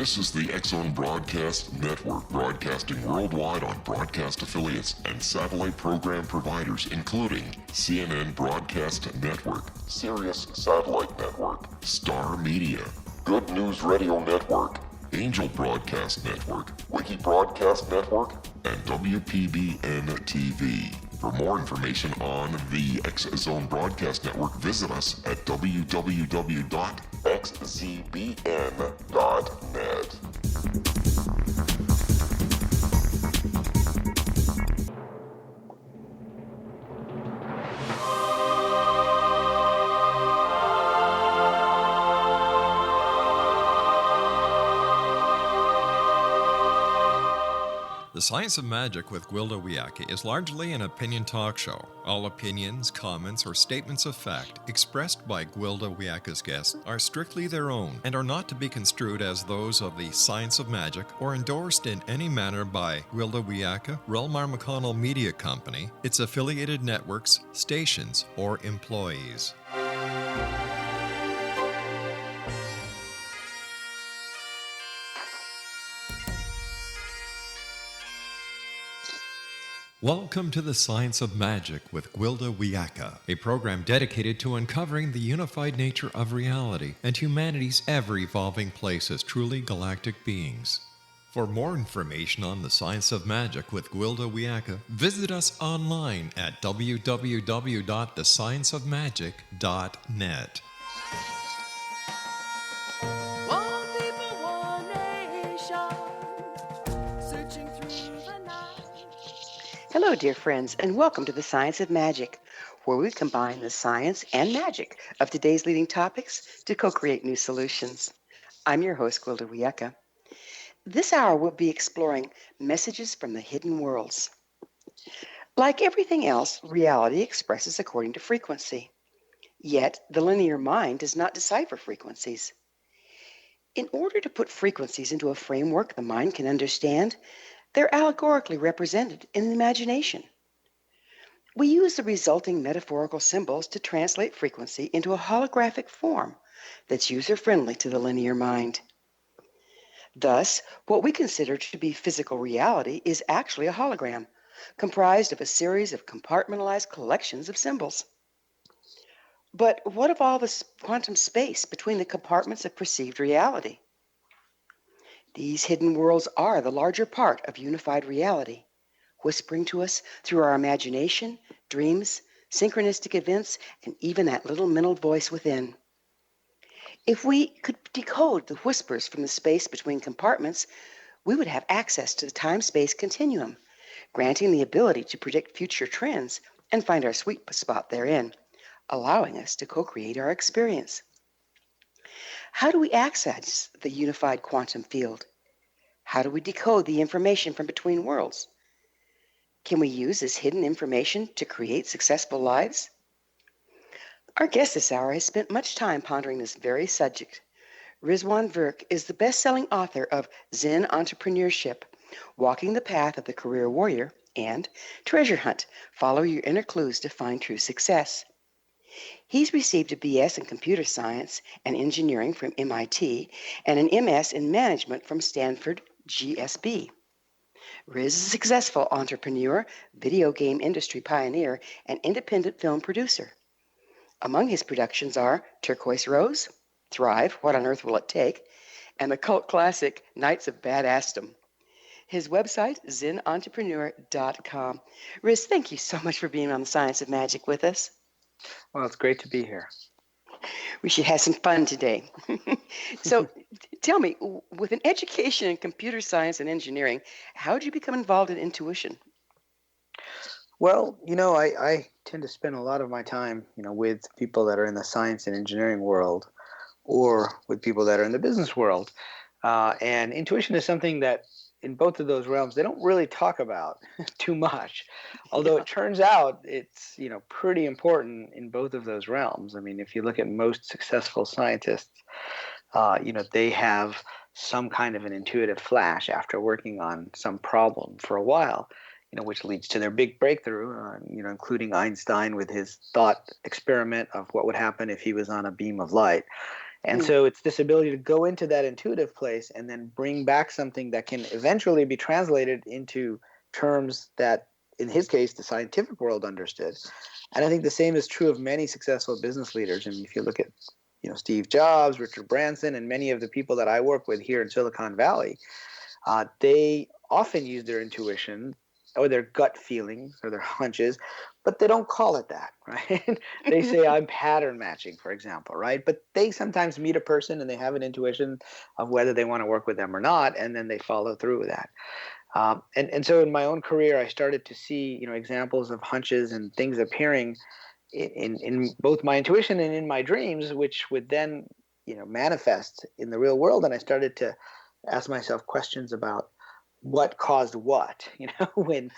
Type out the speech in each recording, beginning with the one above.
This is the X-Zone Broadcast Network, broadcasting worldwide on broadcast affiliates and satellite program providers, including CNN Broadcast Network, Sirius Satellite Network, Star Media, Good News Radio Network, Angel Broadcast Network, Wiki Broadcast Network, and WPBN TV. For more information on the X-Zone Broadcast Network, visit us at www.xzbn.net. The Science of Magic with Gwilda Wiyaka is largely an opinion talk show. All opinions, comments, or statements of fact expressed by Gwilda Wiyaka's guests are strictly their own and are not to be construed as those of the Science of Magic or endorsed in any manner by Gwilda Wiyaka, Relmar McConnell Media Company, its affiliated networks, stations, or employees. Welcome to the Science of Magic with Gwilda Wiyaka, a program dedicated to uncovering the unified nature of reality and humanity's ever-evolving place as truly galactic beings. For more information on the Science of Magic with Gwilda Wiyaka, visit us online at www.thescienceofmagic.net. Hello, dear friends, and welcome to the Science of Magic, where we combine the science and magic of today's leading topics to co-create new solutions. I'm your host, Gwilda Wiyaka. This hour we'll be exploring messages from the hidden worlds. Like everything else, reality expresses according to frequency. Yet, the linear mind does not decipher frequencies. In order to put frequencies into a framework the mind can understand, they're allegorically represented in the imagination. We use the resulting metaphorical symbols to translate frequency into a holographic form that's user-friendly to the linear mind. Thus, what we consider to be physical reality is actually a hologram, comprised of a series of compartmentalized collections of symbols. But what of all the quantum space between the compartments of perceived reality? These hidden worlds are the larger part of unified reality, whispering to us through our imagination, dreams, synchronistic events, and even that little mental voice within. If we could decode the whispers from the space between compartments, we would have access to the time-space continuum, granting the ability to predict future trends and find our sweet spot therein, allowing us to co-create our experience. How do we access the unified quantum field? How do we decode the information from between worlds? Can we use this hidden information to create successful lives? Our guest this hour has spent much time pondering this very subject. Rizwan Virk is the best-selling author of Zen Entrepreneurship, Walking the Path of the Career Warrior, and Treasure Hunt, Follow Your Inner Clues to Find True Success. He's received a BS in Computer Science and Engineering from MIT and an MS in Management from Stanford GSB. Riz is a successful entrepreneur, video game industry pioneer, and independent film producer. Among his productions are Turquoise Rose, Thrive, What on Earth Will It Take?, and the cult classic Knights of Badassdom. His website, zenentrepreneur.com. Riz, thank you so much for being on the Science of Magic with us. Well, it's great to be here. We should have some fun today. So tell me, with an education in computer science and engineering, how did you become involved in intuition? Well, I tend to spend a lot of my time, with people that are in the science and engineering world or with people that are in the business world. And intuition is something that in both of those realms, they don't really talk about too much. Although it turns out it's, pretty important in both of those realms. I mean, if you look at most successful scientists, they have some kind of an intuitive flash after working on some problem for a while, which leads to their big breakthrough, including Einstein with his thought experiment of what would happen if he was on a beam of light. And so it's this ability to go into that intuitive place and then bring back something that can eventually be translated into terms that, in his case, the scientific world understood. And I think the same is true of many successful business leaders. And if you look at, Steve Jobs, Richard Branson, and many of the people that I work with here in Silicon Valley, they often use their intuition or their gut feelings or their hunches, but they don't call it that, right? They say I'm pattern matching, for example, right? But they sometimes meet a person and they have an intuition of whether they want to work with them or not, and then they follow through with that. And so in my own career, I started to see, examples of hunches and things appearing in both my intuition and in my dreams, which would then, manifest in the real world. And I started to ask myself questions about what caused what, when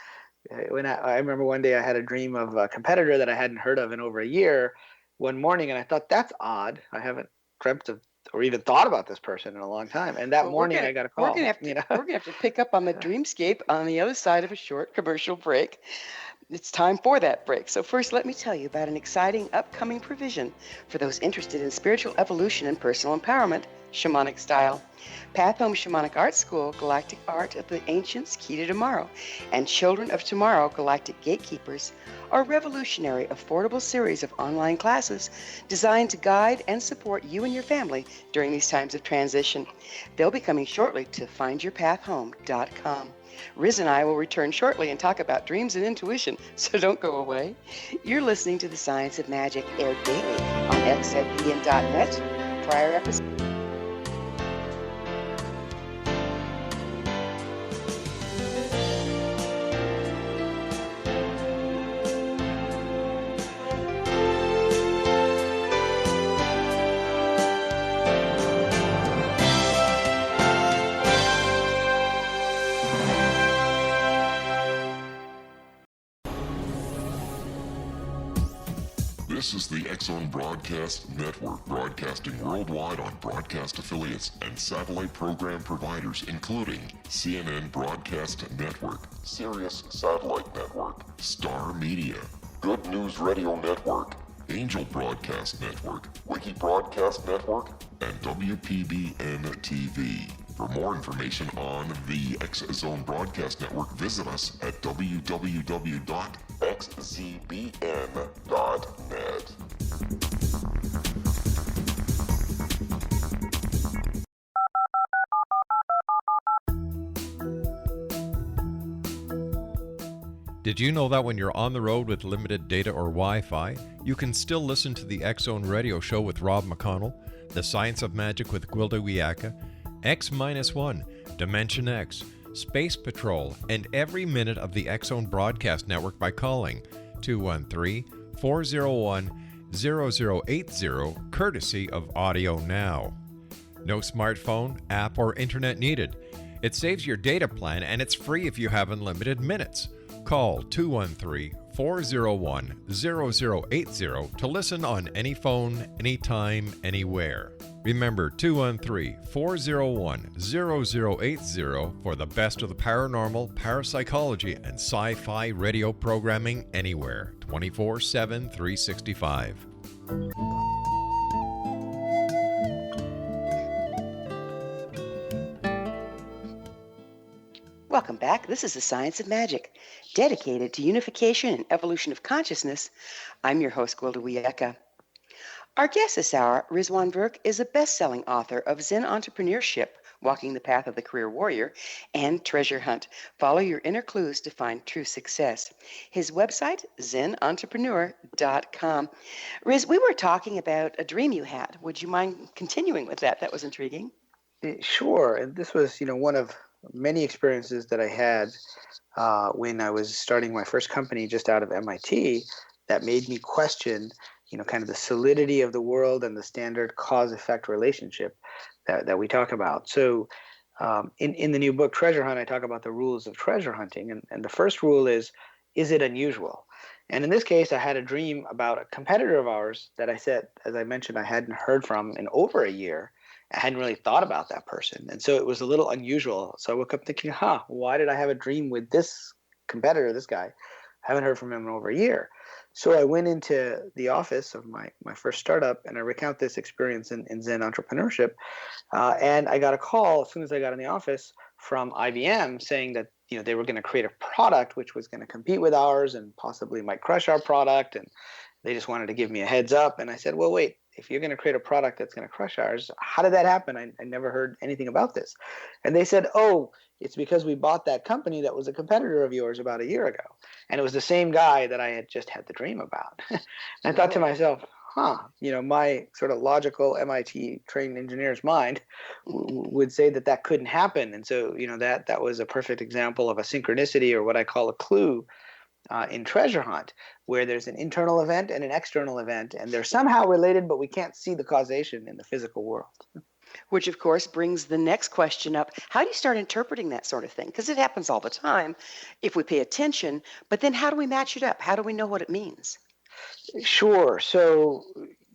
I remember one day I had a dream of a competitor that I hadn't heard of in over a year one morning, and I thought, that's odd. I haven't dreamt of or even thought about this person in a long time. And that morning I got a call. We're gonna have to pick up on the dreamscape on the other side of a short commercial break. It's time for that break. So first, let me tell you about an exciting upcoming provision for those interested in spiritual evolution and personal empowerment, shamanic style. Path Home Shamanic Art School, Galactic Art of the Ancients, Key to Tomorrow, and Children of Tomorrow, Galactic Gatekeepers, are a revolutionary, affordable series of online classes designed to guide and support you and your family during these times of transition. They'll be coming shortly to findyourpathhome.com. Riz and I will return shortly and talk about dreams and intuition, so don't go away. You're listening to The Science of Magic, aired daily on xzbn.net. Prior episode. This is the X-Zone Broadcast Network, broadcasting worldwide on broadcast affiliates and satellite program providers, including CNN Broadcast Network, Sirius Satellite Network, Star Media, Good News Radio Network, Angel Broadcast Network, Wiki Broadcast Network, and WPBN TV. For more information on the X-Zone Broadcast Network, visit us at www.xzbn.net. Did you know that when you're on the road with limited data or Wi-Fi, you can still listen to the X-Zone Radio Show with Rob McConnell, The Science of Magic with Gwilda Wiyaka, X-1, Dimension X, Space Patrol, and every minute of the X-Zone Broadcast Network by calling 213-401-0080, courtesy of Audio Now. No smartphone, app, or internet needed. It saves your data plan and it's free if you have unlimited minutes. Call 213-401-0080 to listen on any phone, anytime, anywhere. Remember 213-401-0080 for the best of the paranormal, parapsychology, and sci-fi radio programming anywhere, 24/7, 365. Welcome back. This is The Science of Magic, dedicated to unification and evolution of consciousness. I'm your host, Gwilda Wiyaka. Our guest this hour, Rizwan Burke, is a best-selling author of Zen Entrepreneurship, Walking the Path of the Career Warrior, and Treasure Hunt, Follow Your Inner Clues to Find True Success. His website, zenentrepreneur.com. Riz, we were talking about a dream you had. Would you mind continuing with that? That was intriguing. Sure. And this was, one of many experiences that I had when I was starting my first company just out of MIT that made me question, kind of the solidity of the world and the standard cause-effect relationship that we talk about. So in the new book, Treasure Hunt, I talk about the rules of treasure hunting. And the first rule is it unusual? And in this case, I had a dream about a competitor of ours that I said, as I mentioned, I hadn't heard from in over a year. I hadn't really thought about that person. And so it was a little unusual. So I woke up thinking, why did I have a dream with this competitor, this guy? I haven't heard from him in over a year. So I went into the office of my first startup, and I recount this experience in Zen entrepreneurship. And I got a call as soon as I got in the office from IBM saying that they were going to create a product which was going to compete with ours and possibly might crush our product, and they just wanted to give me a heads up. And I said, well, wait, if you're going to create a product that's going to crush ours, how did that happen? I never heard anything about this. And they said, oh, it's because we bought that company that was a competitor of yours about a year ago. And it was the same guy that I had just had the dream about. And I thought to myself, my sort of logical MIT trained engineer's mind would say that couldn't happen. And so, that was a perfect example of a synchronicity, or what I call a clue, in treasure hunt, where there's an internal event and an external event, and they're somehow related, but we can't see the causation in the physical world. Which, of course, brings the next question up. How do you start interpreting that sort of thing? Because it happens all the time if we pay attention, but then how do we match it up? How do we know what it means? Sure. So,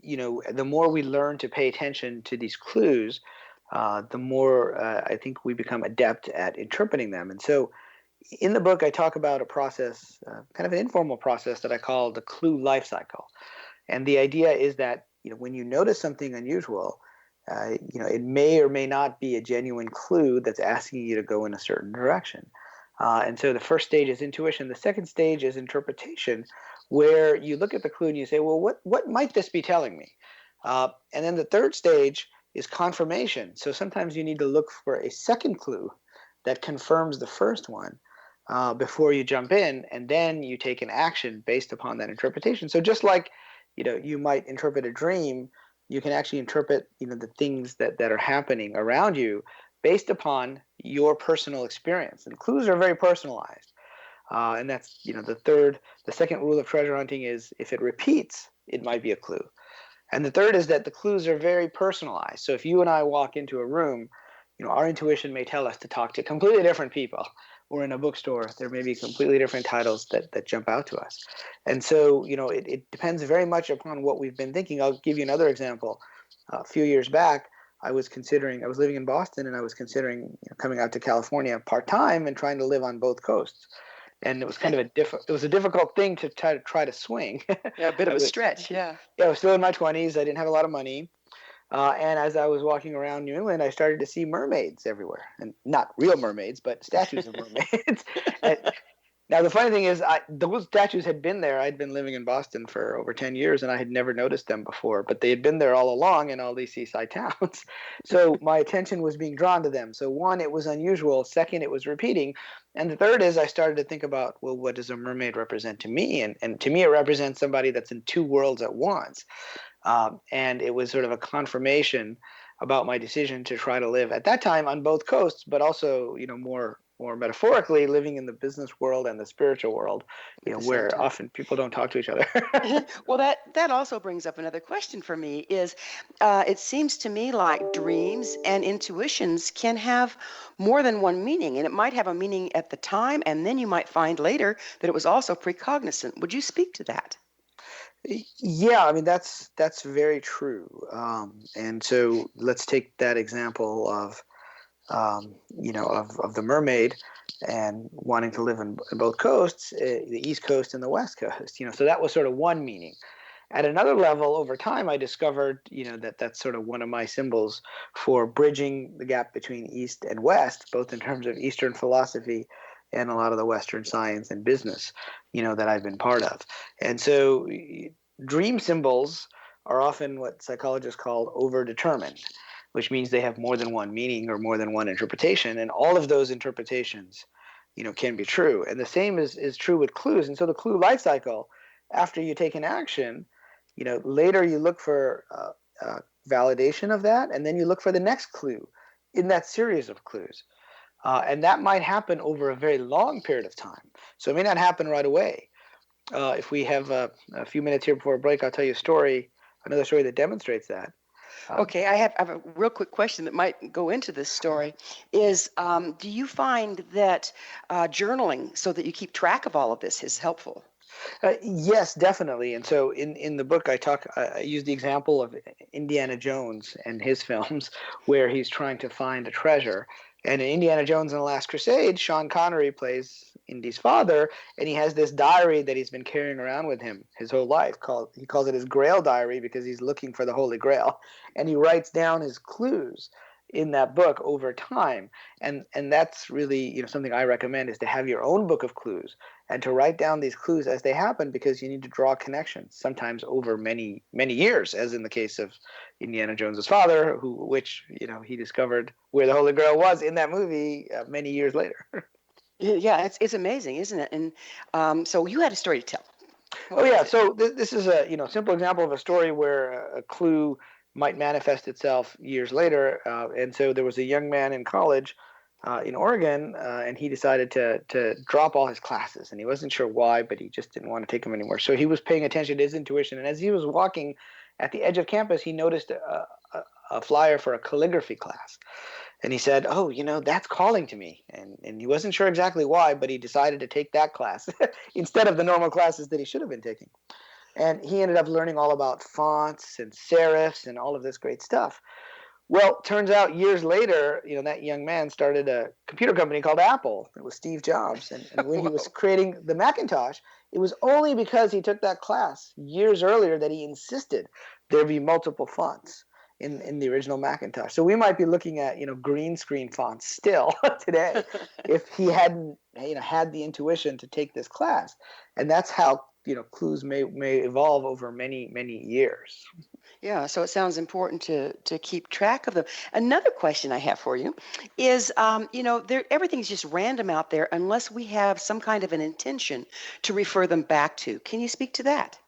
the more we learn to pay attention to these clues, the more I think we become adept at interpreting them. And so in the book, I talk about a process, kind of an informal process that I call the clue life cycle. And the idea is that, when you notice something unusual, it may or may not be a genuine clue that's asking you to go in a certain direction. And so the first stage is intuition. The second stage is interpretation, where you look at the clue and you say, well, what might this be telling me? And then the third stage is confirmation. So sometimes you need to look for a second clue that confirms the first one before you jump in, and then you take an action based upon that interpretation. So just like you might interpret a dream, you can actually interpret the things that are happening around you based upon your personal experience. And clues are very personalized. And that's the second rule of treasure hunting is if it repeats, it might be a clue. And the third is that the clues are very personalized. So if you and I walk into a room, our intuition may tell us to talk to completely different people. Or in a bookstore, there may be completely different titles that jump out to us. And so, it depends very much upon what we've been thinking. I'll give you another example. A few years back, I was living in Boston, and I was considering coming out to California part-time and trying to live on both coasts. And it was kind of it was a difficult thing to try to swing. Yeah, a bit of a stretch, yeah. Yeah, I was still in my 20s. I didn't have a lot of money. And as I was walking around New England, I started to see mermaids everywhere, and not real mermaids, but statues of mermaids. Now, the funny thing is, those statues had been there. I'd been living in Boston for over 10 years, and I had never noticed them before, but they had been there all along in all these seaside towns. So my attention was being drawn to them. So one, it was unusual. Second, it was repeating. And the third is I started to think about, well, what does a mermaid represent to me? And to me, it represents somebody that's in two worlds at once. And it was sort of a confirmation about my decision to try to live at that time on both coasts, but also, more metaphorically, living in the business world and the spiritual world, where often people don't talk to each other. Well, that also brings up another question for me is, it seems to me like dreams and intuitions can have more than one meaning, and it might have a meaning at the time, and then you might find later that it was also precognizant. Would you speak to that? Yeah, I mean that's very true. And so let's take that example of of the mermaid and wanting to live in both coasts, the East Coast and the West Coast. So that was sort of one meaning. At another level, over time, I discovered that's sort of one of my symbols for bridging the gap between East and West, both in terms of Eastern philosophy and a lot of the Western science and business, that I've been part of. And so dream symbols are often what psychologists call overdetermined, which means they have more than one meaning or more than one interpretation. And all of those interpretations, can be true. And the same is true with clues. And so the clue life cycle, after you take an action, later you look for validation of that, and then you look for the next clue in that series of clues. And that might happen over a very long period of time. So it may not happen right away. If we have a few minutes here before a break, I'll tell you another story that demonstrates that. Okay, I have a real quick question that might go into this story. Is do you find that journaling, so that you keep track of all of this, is helpful? Yes, definitely. And so in the book, I use the example of Indiana Jones and his films, where he's trying to find a treasure. And in Indiana Jones and the Last Crusade, Sean Connery plays Indy's father, and he has this diary that he's been carrying around with him his whole life. He calls it his Grail diary because he's looking for the Holy Grail, and he writes down his clues in that book over time. And that's really, something I recommend, is to have your own book of clues and to write down these clues as they happen, because you need to draw connections, sometimes over many many years, as in the case of Indiana Jones's father, which he discovered where the Holy Grail was in that movie many years later. Yeah, it's amazing, isn't it? And so you had a story to tell. Oh yeah, so this is a simple example of a story where a clue might manifest itself years later. And so there was a young man in college in Oregon, and he decided to drop all his classes, and he wasn't sure why, but he just didn't want to take them anymore. So he was paying attention to his intuition, and as he was walking at the edge of campus, he noticed a flyer for a calligraphy class. And he said, "Oh, that's calling to me." And he wasn't sure exactly why, but he decided to take that class instead of the normal classes that he should have been taking. And he ended up learning all about fonts and serifs and all of this great stuff. Well, turns out years later, that young man started a computer company called Apple. It was Steve Jobs. And when he was creating the Macintosh, it was only because he took that class years earlier that he insisted there be multiple fonts in the original Macintosh. So we might be looking at, green screen fonts still today if he hadn't, had the intuition to take this class. And that's how, clues may evolve over many, many years. Yeah, so it sounds important to keep track of them. Another question I have for you is, everything's just random out there unless we have some kind of an intention to refer them back to. Can you speak to that?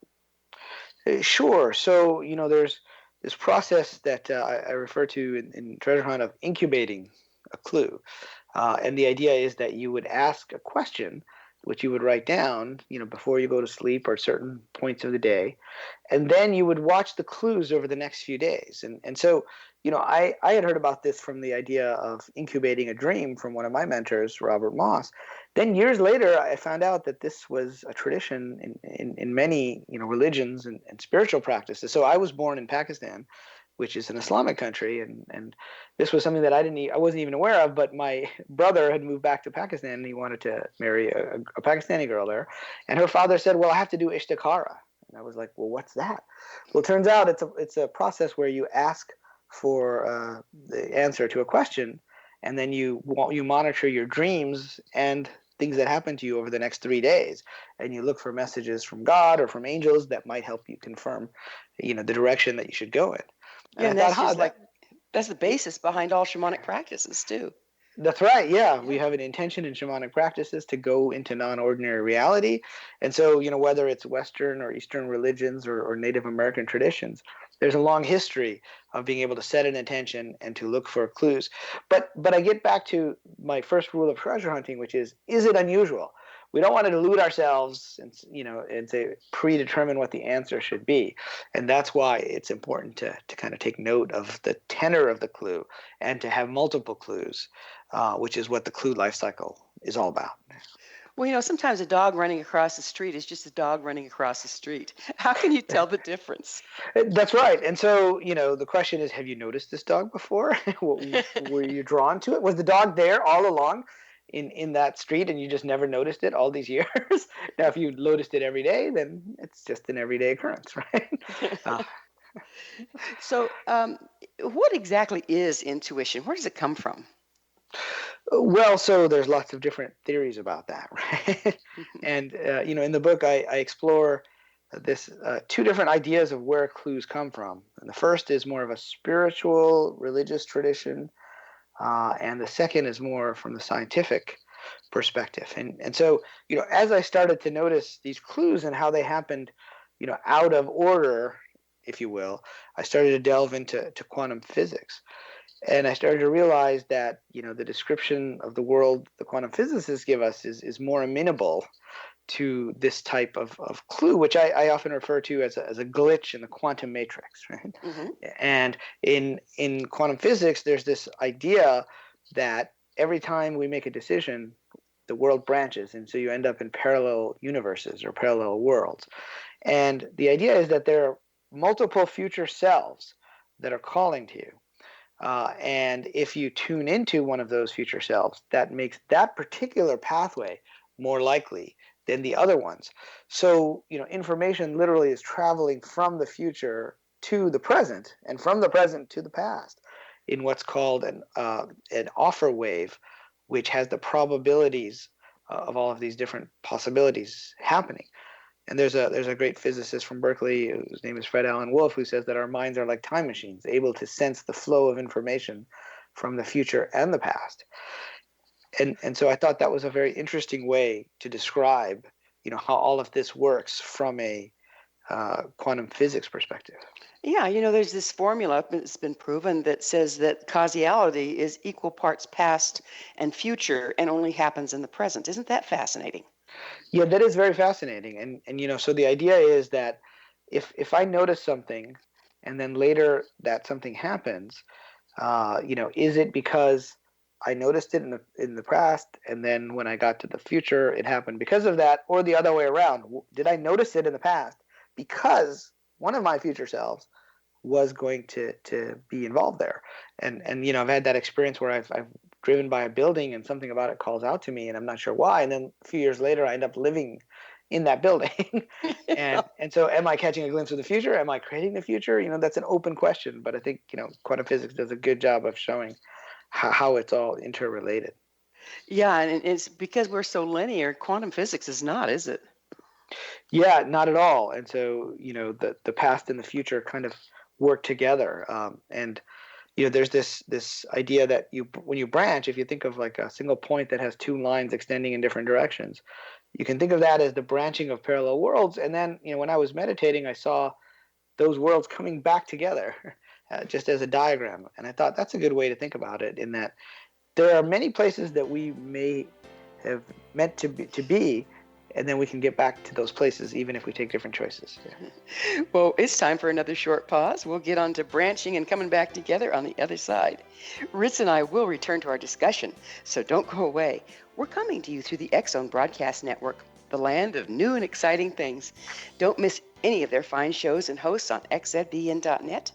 Sure. So, there's this process that I refer to in Treasure Hunt of incubating a clue. And the idea is that you would ask a question, which you would write down, before you go to sleep or at certain points of the day. And then you would watch the clues over the next few days. And so, I had heard about this from the idea of incubating a dream from one of my mentors, Robert Moss. Then years later, I found out that this was a tradition in many, religions and spiritual practices. So I was born in Pakistan, which is an Islamic country, and this was something that I wasn't even aware of. But my brother had moved back to Pakistan, and he wanted to marry a Pakistani girl there, and her father said, "Well, I have to do ishtikhara," and I was like, "Well, what's that?" Well, it turns out it's a process where you ask for the answer to a question, and then you monitor your dreams and things that happen to you over the next 3 days, and you look for messages from God or from angels that might help you confirm, the direction that you should go in. Yeah, and that's just that's the basis behind all shamanic practices too. That's right. Yeah. We have an intention in shamanic practices to go into non-ordinary reality. And so, whether it's Western or Eastern religions or Native American traditions, there's a long history of being able to set an intention and to look for clues. But I get back to my first rule of treasure hunting, which is it unusual? We don't want to delude ourselves and say predetermine what the answer should be. And that's why it's important to kind of take note of the tenor of the clue and to have multiple clues, which is what the clue life cycle is all about. Well, sometimes a dog running across the street is just a dog running across the street. How can you tell the difference? That's right. And so, the question is, have you noticed this dog before? Were you drawn to it? Was the dog there all along in that street and you just never noticed it all these years? Now, if you noticed it every day, then it's just an everyday occurrence, right? So, what exactly is intuition? Where does it come from? Well, so there's lots of different theories about that, right? And in the book, I explore this two different ideas of where clues come from. And the first is more of a spiritual, religious tradition, and the second is more from the scientific perspective. And so, as I started to notice these clues and how they happened, out of order, if you will, I started to delve into quantum physics. And I started to realize that, the description of the world the quantum physicists give us is more amenable to this type of clue, which I often refer to as a glitch in the quantum matrix, right? Mm-hmm. And in quantum physics, there's this idea that every time we make a decision, the world branches, and so you end up in parallel universes or parallel worlds. And the idea is that there are multiple future selves that are calling to you. And if you tune into one of those future selves, that makes that particular pathway more likely than the other ones. So, information literally is traveling from the future to the present and from the present to the past in what's called an offer wave, which has the probabilities of all of these different possibilities happening. And there's a great physicist from Berkeley, whose name is Fred Alan Wolf, who says that our minds are like time machines, able to sense the flow of information from the future and the past. And so I thought that was a very interesting way to describe, how all of this works from a quantum physics perspective. Yeah, there's this formula that's been proven that says that causality is equal parts past and future and only happens in the present. Isn't that fascinating? Yeah, that is very fascinating. And so the idea is that if I notice something and then later that something happens, is it because I noticed it in the past and then when I got to the future it happened because of that, or the other way around? Did I notice it in the past because one of my future selves was going to be involved there? And I've had that experience where I've driven by a building and something about it calls out to me and I'm not sure why, and then a few years later I end up living in that building. and so am I catching a glimpse of the future? Am I creating the future? That's an open question, but I think quantum physics does a good job of showing how it's all interrelated. Yeah, and it's because we're so linear, quantum physics is not, is it? Yeah, not at all. And so the past and the future kind of work together. And there's this idea that when you branch, if you think of like a single point that has two lines extending in different directions, you can think of that as the branching of parallel worlds. And then when I was meditating, I saw those worlds coming back together just as a diagram. And I thought that's a good way to think about it, in that there are many places that we may have meant to be, and then we can get back to those places even if we take different choices. Yeah. Well, it's time for another short pause. We'll get on to branching and coming back together on the other side. Ritz and I will return to our discussion, so don't go away. We're coming to you through the X-Zone Broadcast Network, the land of new and exciting things. Don't miss any of their fine shows and hosts on xzbn.net.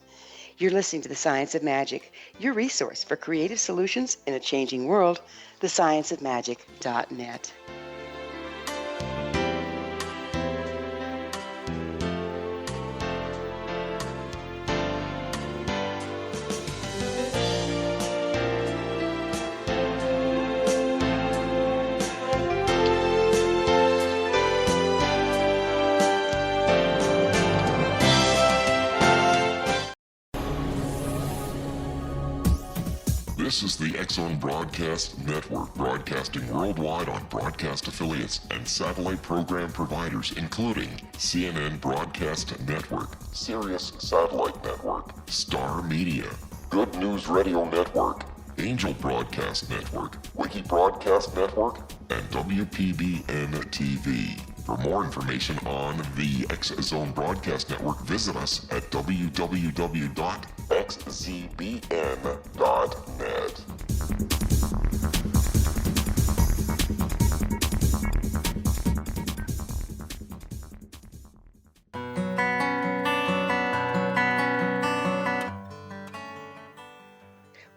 You're listening to The Science of Magic, your resource for creative solutions in a changing world, thescienceofmagic.net. This is the X-Zone Broadcast Network, broadcasting worldwide on broadcast affiliates and satellite program providers, including CNN Broadcast Network, Sirius Satellite Network, Star Media, Good News Radio Network, Angel Broadcast Network, Wiki Broadcast Network, and WPBN TV. For more information on the X-Zone Broadcast Network, visit us at www.xzbn.net.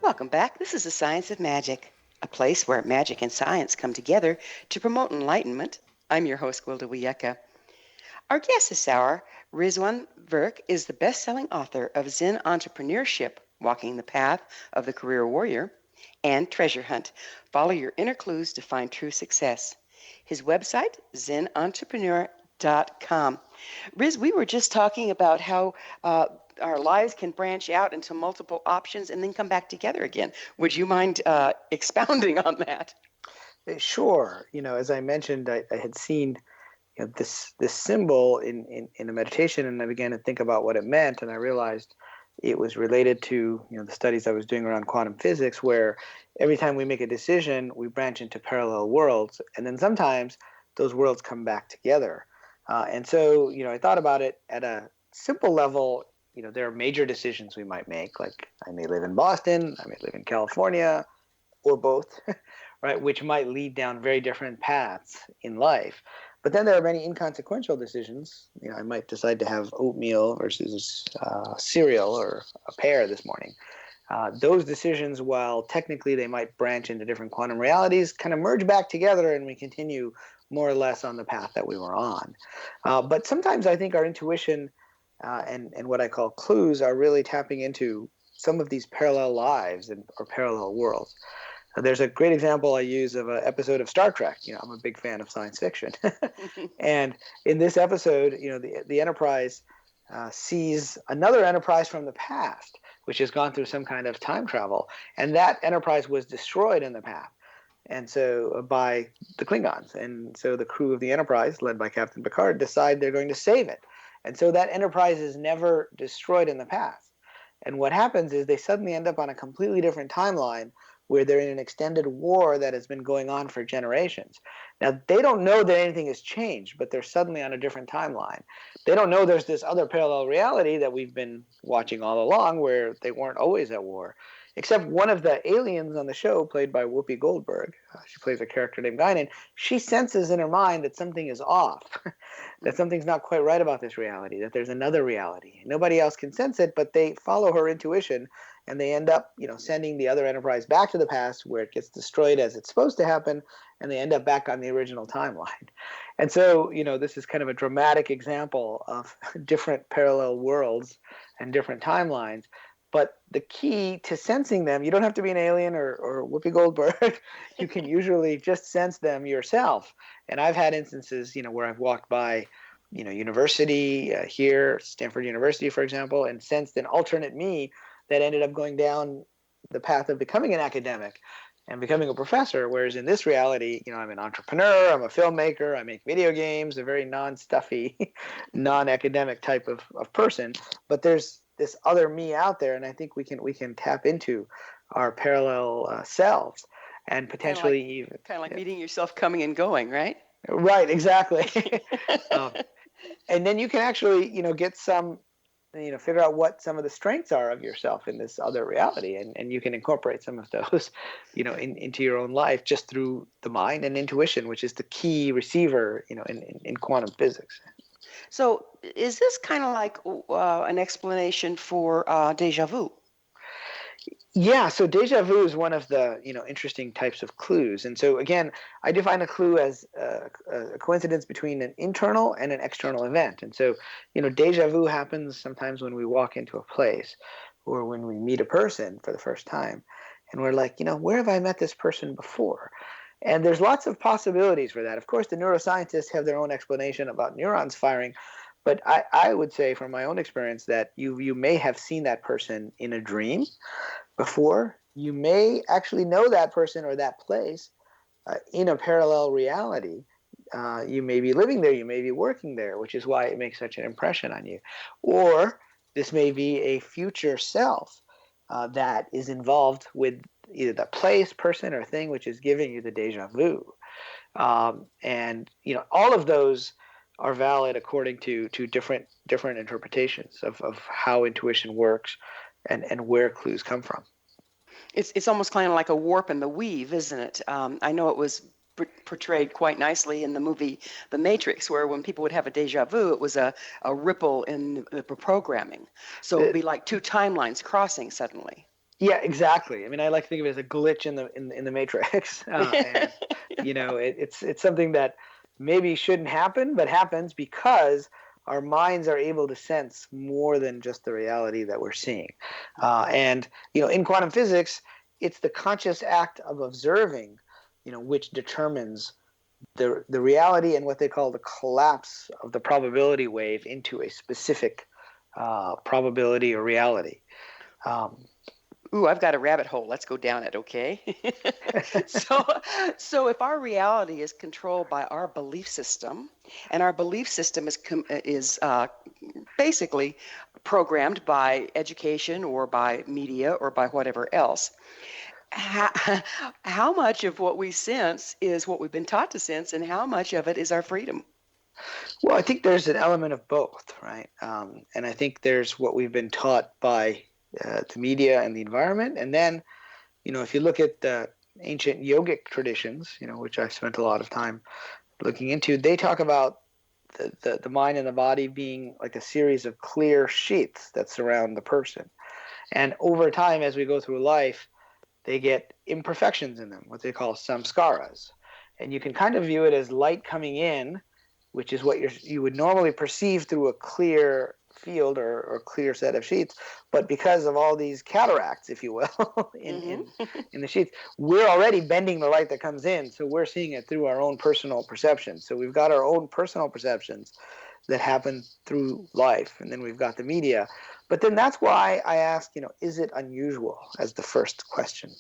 Welcome back. This is The Science of Magic, a place where magic and science come together to promote enlightenment. I'm your host, Gwilda Wiyaka. Our guest this hour, Rizwan Virk, is the best-selling author of Zen Entrepreneurship, Walking the Path of the Career Warrior, and Treasure Hunt, Follow Your Inner Clues to Find True Success. His website, zenentrepreneur.com. Riz, we were just talking about how our lives can branch out into multiple options and then come back together again. Would you mind expounding on that? Sure. As I mentioned, I had seen this symbol in a meditation, and I began to think about what it meant, and I realized it was related to the studies I was doing around quantum physics, where every time we make a decision, we branch into parallel worlds, and then sometimes those worlds come back together. And so I thought about it at a simple level. There are major decisions we might make, like I may live in Boston, I may live in California, or both, right, which might lead down very different paths in life. But then there are many inconsequential decisions. I might decide to have oatmeal versus cereal or a pear this morning. those decisions, while technically they might branch into different quantum realities, kind of merge back together and we continue more or less on the path that we were on. But sometimes I think our intuition and what I call clues are really tapping into some of these parallel lives or parallel worlds. There's a great example I use of an episode of Star Trek. I'm a big fan of science fiction. And in this episode, the Enterprise sees another Enterprise from the past, which has gone through some kind of time travel. And that Enterprise was destroyed in the past. And so by the Klingons. And so the crew of the Enterprise, led by Captain Picard, decide they're going to save it. And so that Enterprise is never destroyed in the past. And what happens is they suddenly end up on a completely different timeline where they're in an extended war that has been going on for generations. Now, they don't know that anything has changed, but they're suddenly on a different timeline. They don't know there's this other parallel reality that we've been watching all along where they weren't always at war. Except one of the aliens on the show, played by Whoopi Goldberg, she plays a character named Guinan, she senses in her mind that something is off, that something's not quite right about this reality, that there's another reality. Nobody else can sense it, but they follow her intuition, and they end up, sending the other Enterprise back to the past where it gets destroyed as it's supposed to happen, and they end up back on the original timeline. And so, this is kind of a dramatic example of different parallel worlds and different timelines. But the key to sensing them, you don't have to be an alien or Whoopi Goldberg. You can usually just sense them yourself. And I've had instances, where I've walked by, university here, Stanford University, for example, and sensed an alternate me that ended up going down the path of becoming an academic and becoming a professor. Whereas in this reality, I'm an entrepreneur, I'm a filmmaker, I make video games, a very non-stuffy, non-academic type of person. But there's this other me out there, and I think we can tap into our parallel selves and potentially kind of like meeting yourself coming and going, right? Right, exactly. And then you can actually, get some, figure out what some of the strengths are of yourself in this other reality, and you can incorporate some of those, into your own life just through the mind and intuition, which is the key receiver, in quantum physics. So is this kind of like an explanation for déjà vu? Yeah, so déjà vu is one of the interesting types of clues. And so again, I define a clue as a coincidence between an internal and an external event. And so déjà vu happens sometimes when we walk into a place or when we meet a person for the first time, and we're like, where have I met this person before? And there's lots of possibilities for that. Of course, the neuroscientists have their own explanation about neurons firing, but I would say from my own experience that you may have seen that person in a dream before. You may actually know that person or that place in a parallel reality. You may be living there, you may be working there, which is why it makes such an impression on you. Or this may be a future self that is involved with either the place, person, or thing which is giving you the déjà vu. And all of those are valid according to different interpretations of how intuition works and where clues come from. It's almost kind of like a warp and the weave, isn't it? I know it was portrayed quite nicely in the movie The Matrix, where when people would have a déjà vu, it was a ripple in the programming. So it would be like two timelines crossing suddenly. Yeah, exactly. I mean, I like to think of it as a glitch in the Matrix. And, it's something that maybe shouldn't happen, but happens because our minds are able to sense more than just the reality that we're seeing. And in quantum physics, it's the conscious act of observing, which determines the reality and what they call the collapse of the probability wave into a specific probability or reality. Ooh, I've got a rabbit hole. Let's go down it, okay? So if our reality is controlled by our belief system, and our belief system is basically programmed by education or by media or by whatever else, how much of what we sense is what we've been taught to sense, and how much of it is our freedom? Well, I think there's an element of both, right? And I think there's what we've been taught by the media and the environment. And then, if you look at the ancient yogic traditions, which I've spent a lot of time looking into, they talk about the mind and the body being like a series of clear sheaths that surround the person. And over time, as we go through life, they get imperfections in them, what they call samskaras. And you can kind of view it as light coming in, which is what you would normally perceive through a clear field or clear set of sheets. But because of all these cataracts, if you will, in the sheets, we're already bending the light that comes in. So we're seeing it through our own personal perceptions. So we've got our own personal perceptions that happen through life. And then we've got the media. But then that's why I ask, is it unusual as the first question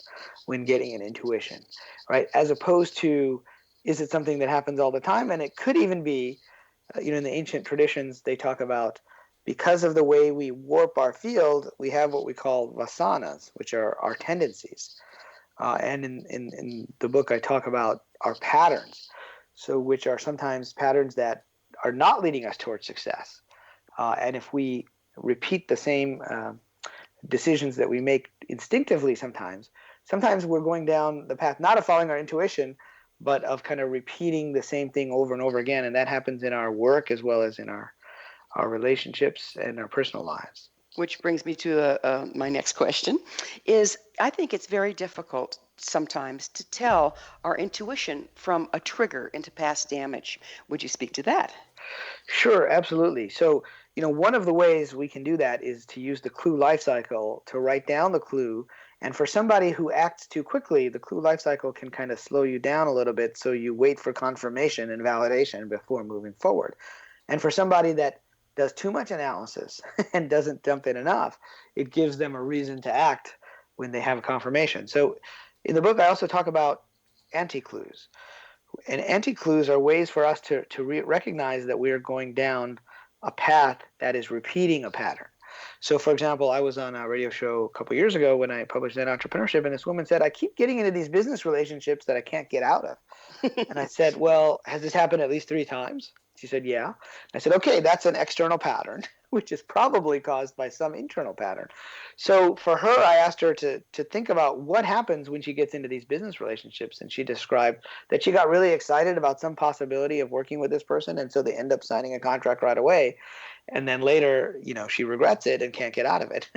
when getting an intuition, right? As opposed to, is it something that happens all the time? And it could even be, in the ancient traditions, they talk about because of the way we warp our field, we have what we call vasanas, which are our tendencies. And in the book, I talk about our patterns, so which are sometimes patterns that are not leading us towards success. And if we repeat the same decisions that we make instinctively sometimes we're going down the path not of following our intuition, but of kind of repeating the same thing over and over again. And that happens in our work as well as in our relationships and our personal lives. Which brings me to my next question, is I think it's very difficult sometimes to tell our intuition from a trigger into past damage. Would you speak to that? Sure, absolutely. So, one of the ways we can do that is to use the clue life cycle to write down the clue. And for somebody who acts too quickly, the clue life cycle can kind of slow you down a little bit, so you wait for confirmation and validation before moving forward. And for somebody that does too much analysis and doesn't dump in enough, it gives them a reason to act when they have a confirmation. So in the book, I also talk about anti-clues. And anti-clues are ways for us to recognize that we are going down a path that is repeating a pattern. So, for example, I was on a radio show a couple years ago when I published Zen Entrepreneurship, and this woman said, I keep getting into these business relationships that I can't get out of. And I said, well, has this happened at least 3 times? She said, yeah. I said, okay, that's an external pattern, which is probably caused by some internal pattern. So for her, I asked her to think about what happens when she gets into these business relationships. And she described that she got really excited about some possibility of working with this person. And so they end up signing a contract right away. And then later, she regrets it and can't get out of it.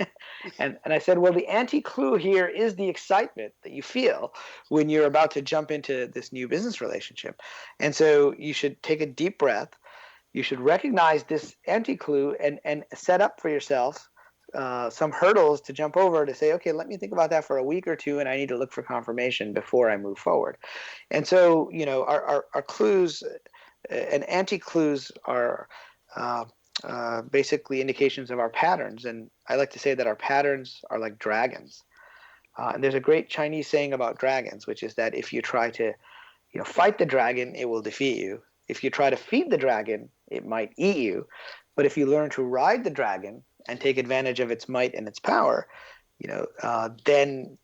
and I said, well, the anti-clue here is the excitement that you feel when you're about to jump into this new business relationship. And so you should take a deep breath. You should recognize this anti-clue and set up for yourself some hurdles to jump over to say, okay, let me think about that for a week or 2, and I need to look for confirmation before I move forward. And so, our clues and anti-clues are basically indications of our patterns. And I like to say that our patterns are like dragons. And there's a great Chinese saying about dragons, which is that if you try to fight the dragon, it will defeat you. If you try to feed the dragon, it might eat you. But if you learn to ride the dragon and take advantage of its might and its power, then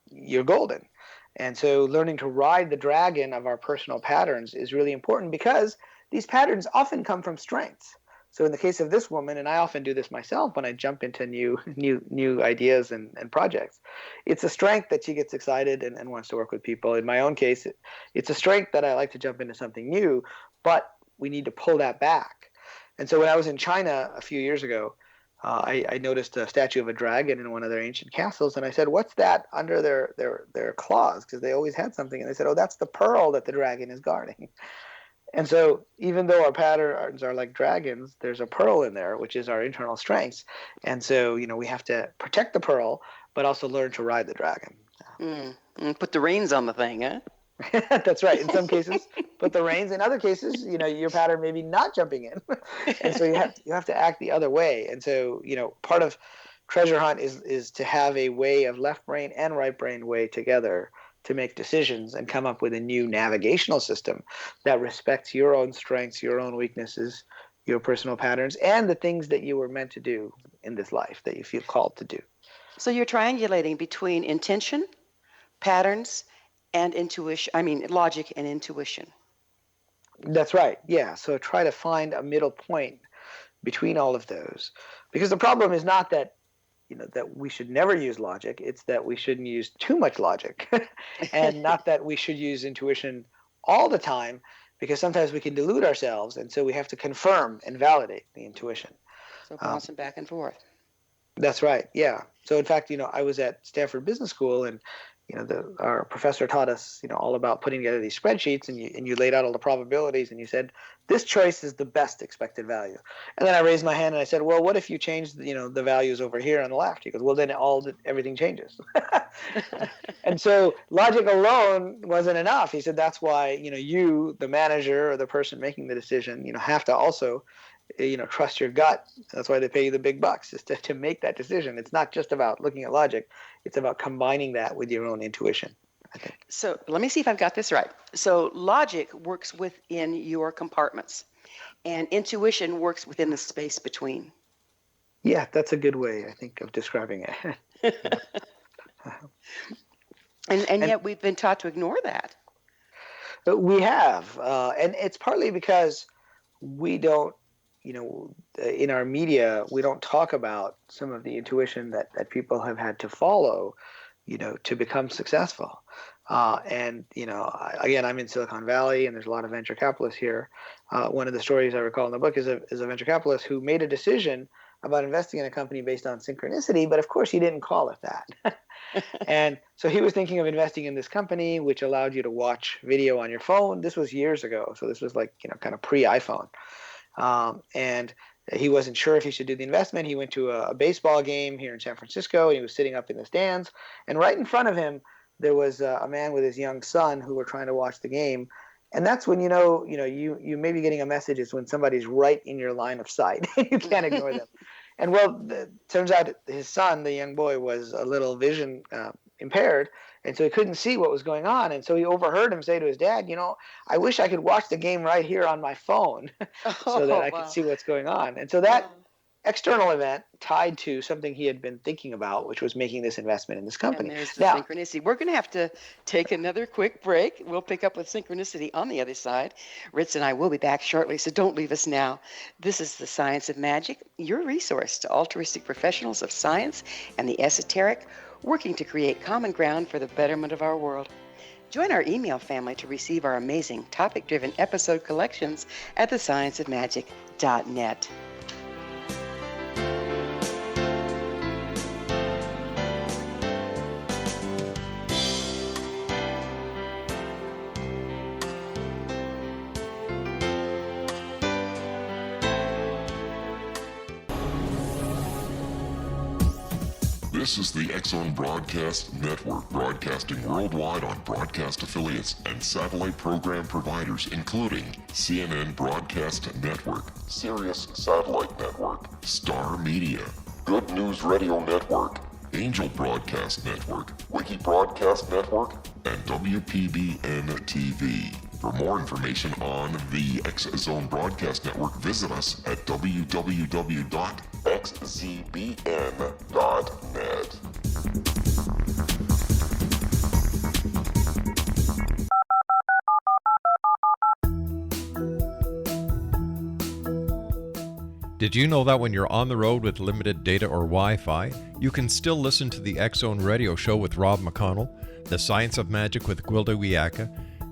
you're golden. And so learning to ride the dragon of our personal patterns is really important, because these patterns often come from strengths. So in the case of this woman, and I often do this myself when I jump into new ideas and projects, it's a strength that she gets excited and wants to work with people. In my own case, it's a strength that I like to jump into something new, but we need to pull that back. And so when I was in China a few years ago, I noticed a statue of a dragon in one of their ancient castles, and I said, what's that under their claws? Because they always had something. And they said, oh, that's the pearl that the dragon is guarding. And so even though our patterns are like dragons, there's a pearl in there, which is our internal strengths. And so, we have to protect the pearl, but also learn to ride the dragon. Put the reins on the thing, huh? That's right. In some cases, put the reins. In other cases, your pattern may be not jumping in. And so you have to act the other way. And so, part of treasure hunt is to have a way of left brain and right brain way together to make decisions and come up with a new navigational system that respects your own strengths, your own weaknesses, your personal patterns, and the things that you were meant to do in this life that you feel called to do. So you're triangulating between intention, patterns, and intuition, logic and intuition. That's right. Yeah. So try to find a middle point between all of those, because the problem is not that that we should never use logic. It's that we shouldn't use too much logic, and not that we should use intuition all the time, because sometimes we can delude ourselves, and so we have to confirm and validate the intuition. So bouncing back and forth. That's right. Yeah. So in fact, I was at Stanford Business School, and our professor taught us, all about putting together these spreadsheets, and you laid out all the probabilities, and you said this choice is the best expected value. And then I raised my hand and I said, well, what if you change, the values over here on the left? He goes, well, then everything changes. And so logic alone wasn't enough. He said that's why, you, the manager or the person making the decision, have to also trust your gut. That's why they pay you the big bucks, is to make that decision. It's not just about looking at logic. It's about combining that with your own intuition, I think. So let me see if I've got this right. So logic works within your compartments, and intuition works within the space between. Yeah, that's a good way, I think, of describing it. And yet we've been taught to ignore that. We have, and it's partly because we don't, in our media, we don't talk about some of the intuition that people have had to follow, to become successful. And, again, I'm in Silicon Valley, and there's a lot of venture capitalists here. One of the stories I recall in the book is a venture capitalist who made a decision about investing in a company based on synchronicity, but of course he didn't call it that. And so he was thinking of investing in this company, which allowed you to watch video on your phone. This was years ago. So this was like, kind of pre-iPhone. And he wasn't sure if he should do the investment. He went to a baseball game here in San Francisco, and he was sitting up in the stands. And right in front of him, there was a man with his young son who were trying to watch the game. And that's when you may be getting a message is when somebody's right in your line of sight. You can't ignore them. And turns out his son, the young boy, was a little vision impaired, and so he couldn't see what was going on. And so he overheard him say to his dad, I wish I could watch the game right here on my phone so that I could see what's going on. And so that external event tied to something he had been thinking about, which was making this investment in this company. And there's the synchronicity. We're going to have to take another quick break. We'll pick up with synchronicity on the other side. Ritz and I will be back shortly, so don't leave us now. This is The Science of Magic, your resource to altruistic professionals of science and the esoteric, working to create common ground for the betterment of our world. Join our email family to receive our amazing topic-driven episode collections at thescienceofmagic.net. This is the X-Zone Broadcast Network, broadcasting worldwide on broadcast affiliates and satellite program providers, including CNN Broadcast Network, Sirius Satellite Network, Star Media, Good News Radio Network, Angel Broadcast Network, Wiki Broadcast Network, and WPBN TV. For more information on the X-Zone Broadcast Network, visit us at www.xzbn.net. Did you know that when you're on the road with limited data or Wi-Fi, you can still listen to the X-Zone Radio Show with Rob McConnell, The Science of Magic with Gwilda Wiyaka,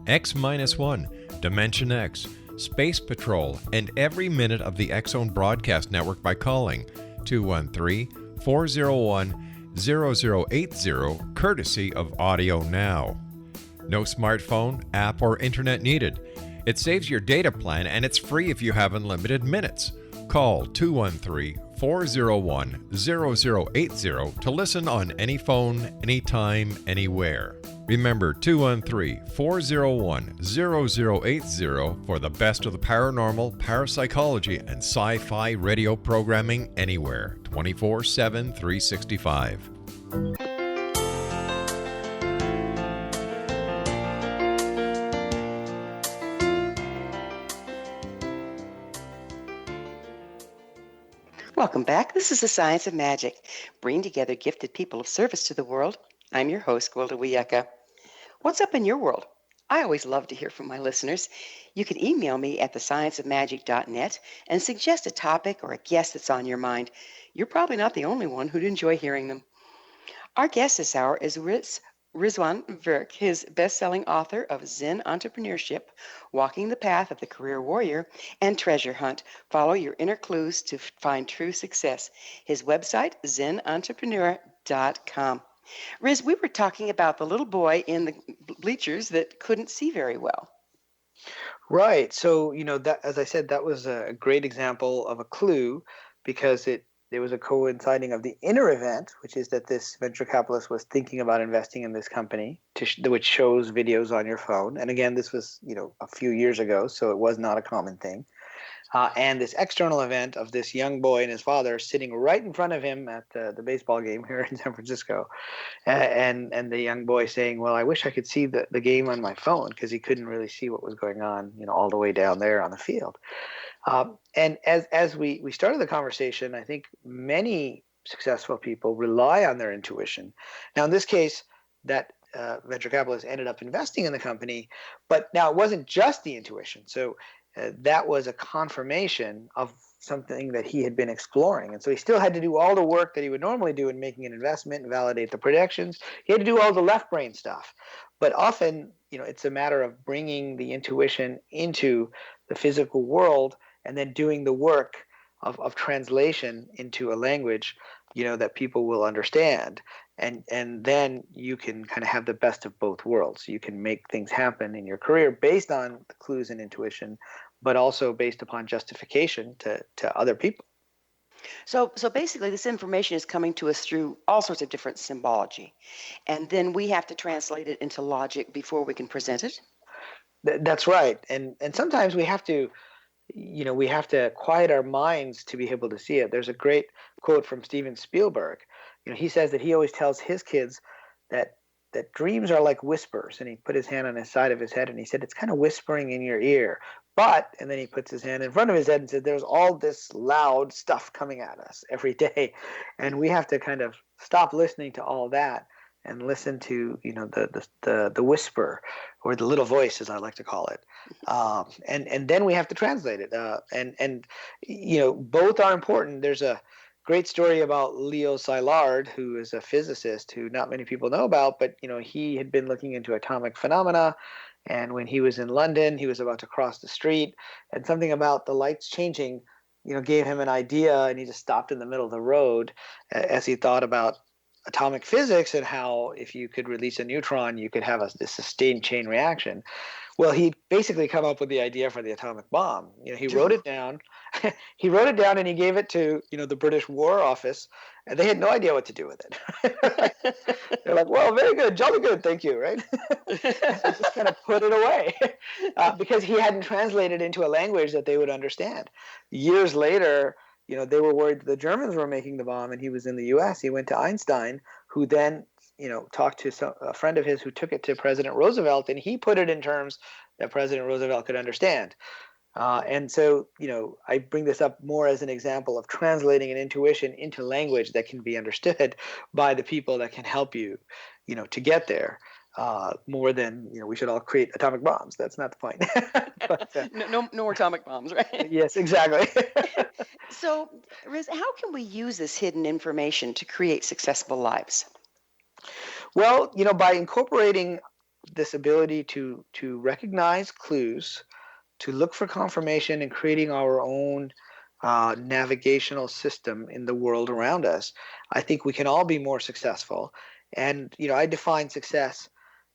X-1, Dimension X, Space Patrol, and every minute of the X-Zone Broadcast Network by calling 213-401-0080, courtesy of Audio Now. No smartphone, app, or internet needed. It saves your data plan, and it's free if you have unlimited minutes. Call 213-401-0080 to listen on any phone, anytime, anywhere. Remember 213-401-0080 for the best of the paranormal, parapsychology, and sci-fi radio programming anywhere, 24/7, 365. Welcome back. This is The Science of Magic, bringing together gifted people of service to the world. I'm your host, Gwilda Wiyaka. What's up in your world? I always love to hear from my listeners. You can email me at thescienceofmagic.net and suggest a topic or a guest that's on your mind. You're probably not the only one who'd enjoy hearing them. Our guest this hour is Rizwan Virk, his best-selling author of Zen Entrepreneurship, Walking the Path of the Career Warrior, and Treasure Hunt, Follow Your Inner Clues to Find True Success. His website, zenentrepreneur.com. Riz, we were talking about the little boy in the bleachers that couldn't see very well. Right. So, that, as I said, that was a great example of a clue because there was a coinciding of the inner event, which is that this venture capitalist was thinking about investing in this company, which shows videos on your phone. And again, this was, a few years ago, so it was not a common thing. And this external event of this young boy and his father sitting right in front of him at the baseball game here in San Francisco, and the young boy saying, "Well, I wish I could see the game on my phone," because he couldn't really see what was going on, all the way down there on the field. And as we started the conversation, I think many successful people rely on their intuition. Now, in this case, that venture capitalist ended up investing in the company, but now it wasn't just the intuition. So that was a confirmation of something that he had been exploring. And so he still had to do all the work that he would normally do in making an investment and validate the projections. He had to do all the left brain stuff. But often, it's a matter of bringing the intuition into the physical world and then doing the work of translation into a language, that people will understand. And then you can kind of have the best of both worlds. You can make things happen in your career based on the clues and intuition, but also based upon justification to other people. So basically, this information is coming to us through all sorts of different symbology, and then we have to translate it into logic before we can present it. That's right. And sometimes we have to quiet our minds to be able to see it. There's a great quote from Steven Spielberg. He says that he always tells his kids that dreams are like whispers, and he put his hand on his side of his head and he said it's kind of whispering in your ear. And then he puts his hand in front of his head and said there's all this loud stuff coming at us every day, and we have to kind of stop listening to all that and listen to the whisper, or the little voice, as I like to call it, and then we have to translate it. And both are important. There's a great story about Leo Szilard, who is a physicist who not many people know about, but he had been looking into atomic phenomena. And when he was in London, he was about to cross the street, and something about the lights changing, gave him an idea, and he just stopped in the middle of the road as he thought about atomic physics and how if you could release a neutron, you could have this sustained chain reaction. Well, he basically come up with the idea for the atomic bomb. He wrote it down. He wrote it down and he gave it to, the British War Office, and they had no idea what to do with it. They're like, "Well, very good, jolly good, thank you," right? They just kind of put it away because he hadn't translated into a language that they would understand. Years later, they were worried the Germans were making the bomb, and he was in the U.S. He went to Einstein, who then, talked to a friend of his who took it to President Roosevelt, and he put it in terms that President Roosevelt could understand. And so, I bring this up more as an example of translating an intuition into language that can be understood by the people that can help you, to get there. More than, we should all create atomic bombs. That's not the point. But, no atomic bombs, right? Yes, exactly. So, Riz, how can we use this hidden information to create successful lives? Well, by incorporating this ability to recognize clues, to look for confirmation, and creating our own navigational system in the world around us, I think we can all be more successful. And, I define success,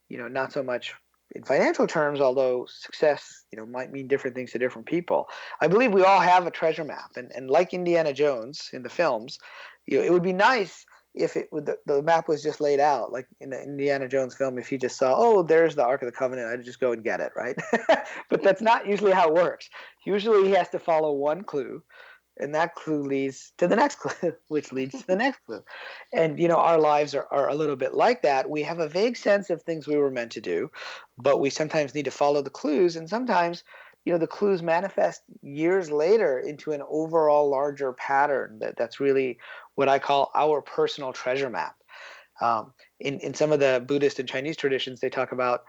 not so much in financial terms, although success, might mean different things to different people. I believe we all have a treasure map. And like Indiana Jones in the films, it would be nice if the map was just laid out, like in the Indiana Jones film, if he just saw, oh, there's the Ark of the Covenant, I'd just go and get it, right? But that's not usually how it works. Usually he has to follow one clue, and that clue leads to the next clue, which leads to the next clue. And, our lives are a little bit like that. We have a vague sense of things we were meant to do, but we sometimes need to follow the clues, and sometimes the clues manifest years later into an overall larger pattern that's really what I call our personal treasure map. In some of the Buddhist and Chinese traditions, they talk about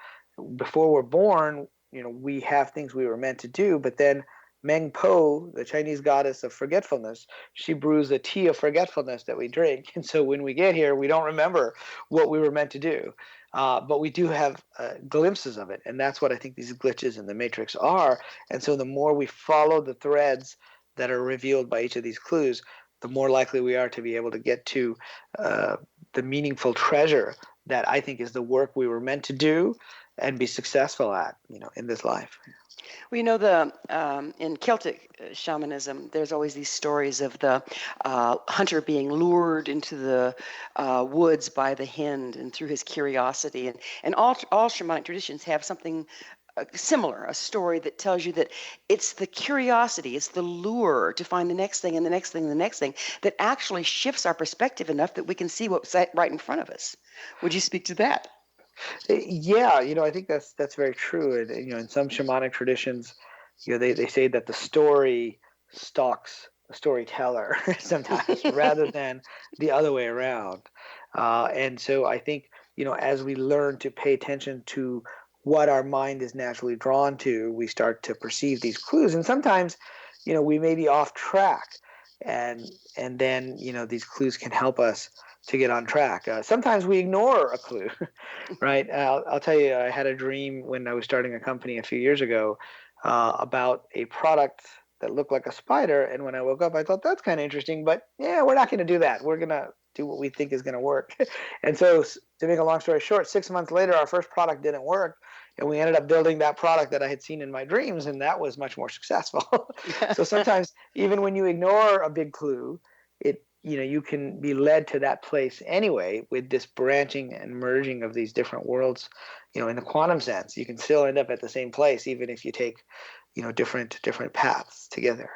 before we're born, we have things we were meant to do, but then Meng Po, the Chinese goddess of forgetfulness, she brews the tea of forgetfulness that we drink. And so when we get here, we don't remember what we were meant to do. But we do have glimpses of it. And that's what I think these glitches in the matrix are. And so the more we follow the threads that are revealed by each of these clues, the more likely we are to be able to get to the meaningful treasure that I think is the work we were meant to do and be successful at, in this life. Well, in Celtic shamanism, there's always these stories of the hunter being lured into the woods by the hind and through his curiosity. And all shamanic traditions have something similar, a story that tells you that it's the curiosity, it's the lure to find the next thing and the next thing and the next thing that actually shifts our perspective enough that we can see what's right in front of us. Would you speak to that? Yeah, I think that's very true. And in some shamanic traditions, they say that the story stalks the storyteller sometimes rather than the other way around. And so I think, as we learn to pay attention to what our mind is naturally drawn to, we start to perceive these clues. And sometimes, we may be off track, and then these clues can help us to get on track. Sometimes we ignore a clue, right? I'll tell you, I had a dream when I was starting a company a few years ago about a product that looked like a spider. And when I woke up, I thought, that's kind of interesting, but yeah, we're not going to do that. We're going to do what we think is going to work. And so, to make a long story short, 6 months later, our first product didn't work. And we ended up building that product that I had seen in my dreams, and that was much more successful. So sometimes, even when you ignore a big clue, you can be led to that place anyway with this branching and merging of these different worlds. In the quantum sense, you can still end up at the same place, even if you take, different paths together.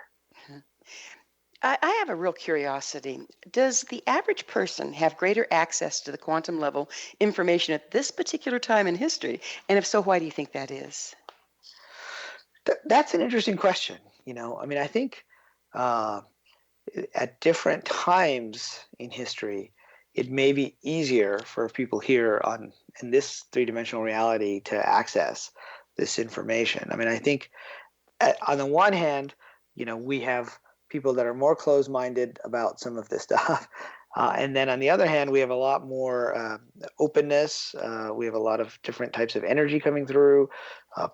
I have a real curiosity. Does the average person have greater access to the quantum level information at this particular time in history? And if so, why do you think that is? That's an interesting question. I think at different times in history, it may be easier for people here in this three-dimensional reality to access this information. I think on the one hand, we have people that are more closed-minded about some of this stuff. And then on the other hand, we have a lot more openness. We have a lot of different types of energy coming through,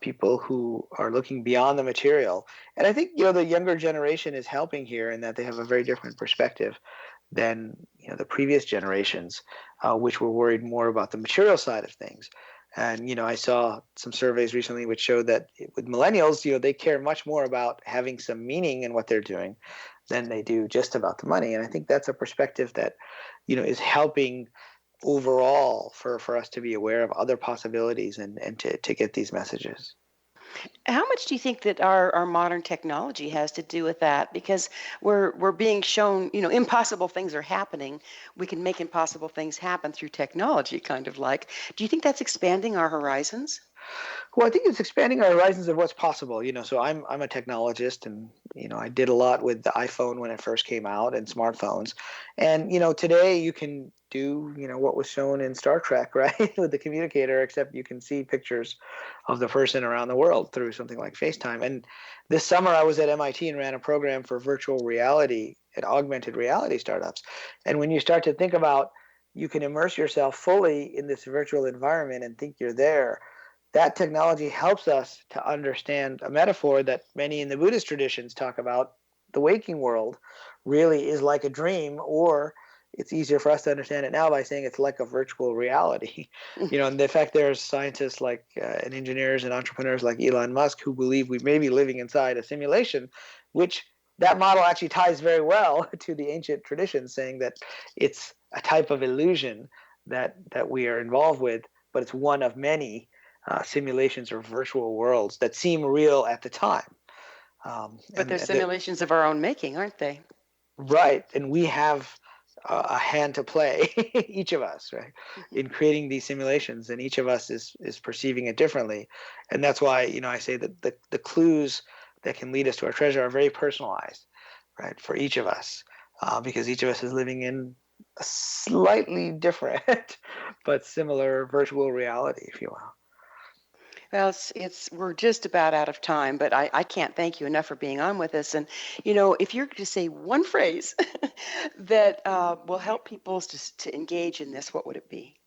people who are looking beyond the material. And I think, the younger generation is helping here in that they have a very different perspective than, the previous generations, which were worried more about the material side of things. And, I saw some surveys recently which showed that with millennials, they care much more about having some meaning in what they're doing than they do just about the money. And I think that's a perspective that, is helping overall for us to be aware of other possibilities and to get these messages. How much do you think that our modern technology has to do with that? Because we're being shown, impossible things are happening. We can make impossible things happen through technology, kind of like. Do you think that's expanding our horizons? Well, I think it's expanding our horizons of what's possible. So I'm a technologist, and I did a lot with the iPhone when it first came out and smartphones. And today you can do what was shown in Star Trek, right, with the communicator, except you can see pictures of the person around the world through something like FaceTime. And this summer I was at MIT and ran a program for virtual reality and augmented reality startups. And when you start to think about you can immerse yourself fully in this virtual environment and think you're there, that technology helps us to understand a metaphor that many in the Buddhist traditions talk about. The waking world really is like a dream, or it's easier for us to understand it now by saying it's like a virtual reality. And in fact, there's scientists and engineers and entrepreneurs like Elon Musk who believe we may be living inside a simulation, which that model actually ties very well to the ancient traditions, saying that it's a type of illusion that we are involved with, but it's one of many simulations or virtual worlds that seem real at the time. But they're simulations of our own making, aren't they? Right. And we have a hand to play, each of us, right, in creating these simulations. And each of us is perceiving it differently. And that's why, I say that the clues that can lead us to our treasure are very personalized, right, for each of us, because each of us is living in a slightly different but similar virtual reality, if you will. Well, we're just about out of time, but I can't thank you enough for being on with us. And, if you're to say one phrase that will help people to engage in this, what would it be?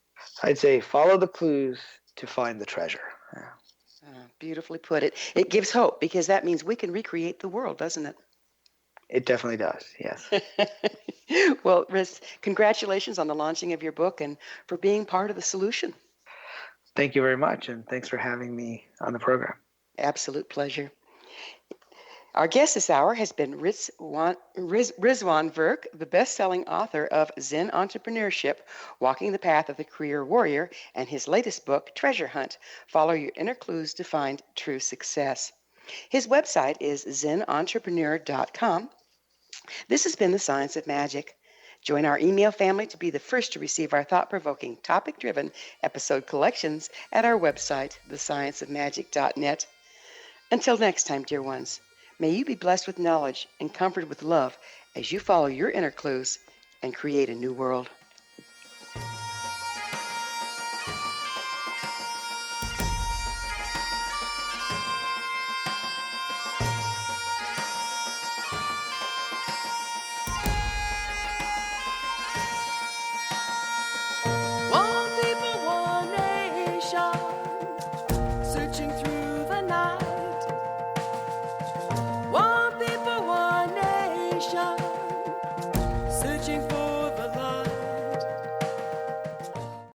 I'd say follow the clues to find the treasure. Yeah. Beautifully put. It gives hope, because that means we can recreate the world, doesn't it? It definitely does. Yes. Well, Riz, congratulations on the launching of your book and for being part of the solution. Thank you very much, and thanks for having me on the program. Absolute pleasure. Our guest this hour has been Rizwan Virk, the best-selling author of Zen Entrepreneurship, Walking the Path of the Career Warrior, and his latest book, Treasure Hunt, Follow Your Inner Clues to Find True Success. His website is zenentrepreneur.com. This has been The Science of Magic. Join our email family to be the first to receive our thought-provoking, topic-driven episode collections at our website, thescienceofmagic.net. Until next time, dear ones, may you be blessed with knowledge and comforted with love as you follow your inner clues and create a new world.